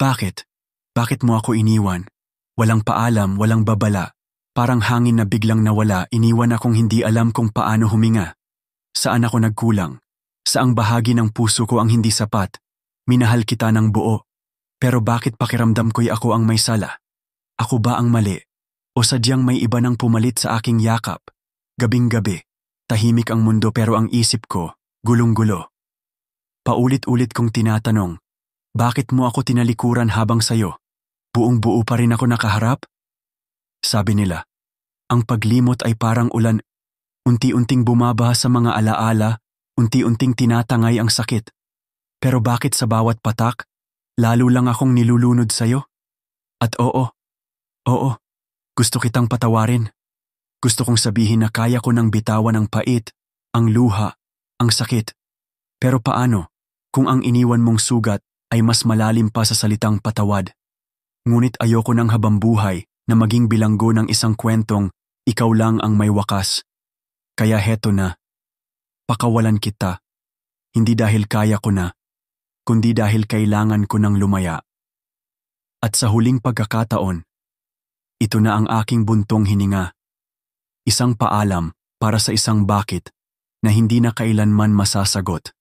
Bakit? Bakit mo ako iniwan? Walang paalam, walang babala. Parang hangin na biglang nawala, iniwan akong hindi alam kung paano huminga. Saan ako nagkulang? Saang bahagi ng puso ko ang hindi sapat? Minahal kita ng buo. Pero bakit pakiramdam ko'y ako ang may sala? Ako ba ang mali? O sadyang may iba nang pumalit sa aking yakap? Gabing-gabi, tahimik ang mundo pero ang isip ko, gulong-gulo. Paulit-ulit kong tinatanong, bakit mo ako tinalikuran habang sayo? Buong-buo pa rin ako nakaharap? Sabi nila, ang paglimot ay parang ulan, unti-unting bumabaha sa mga alaala, unti-unting tinatangay ang sakit. Pero bakit sa bawat patak, lalo lang akong nilulunod sayo? At oo, gusto kitang patawarin. Gusto kong sabihin na kaya ko nang bitawan ang pait, ang luha, ang sakit. Pero paano kung ang iniwan mong sugat ay mas malalim pa sa salitang patawad? Ngunit ayoko ng habambuhay na maging bilanggo ng isang kwentong ikaw lang ang may wakas. Kaya heto na, pakawalan kita, hindi dahil kaya ko na, kundi dahil kailangan ko ng lumaya. At sa huling pagkakataon, ito na ang aking buntong hininga. Isang paalam para sa isang bakit na hindi na kailanman masasagot.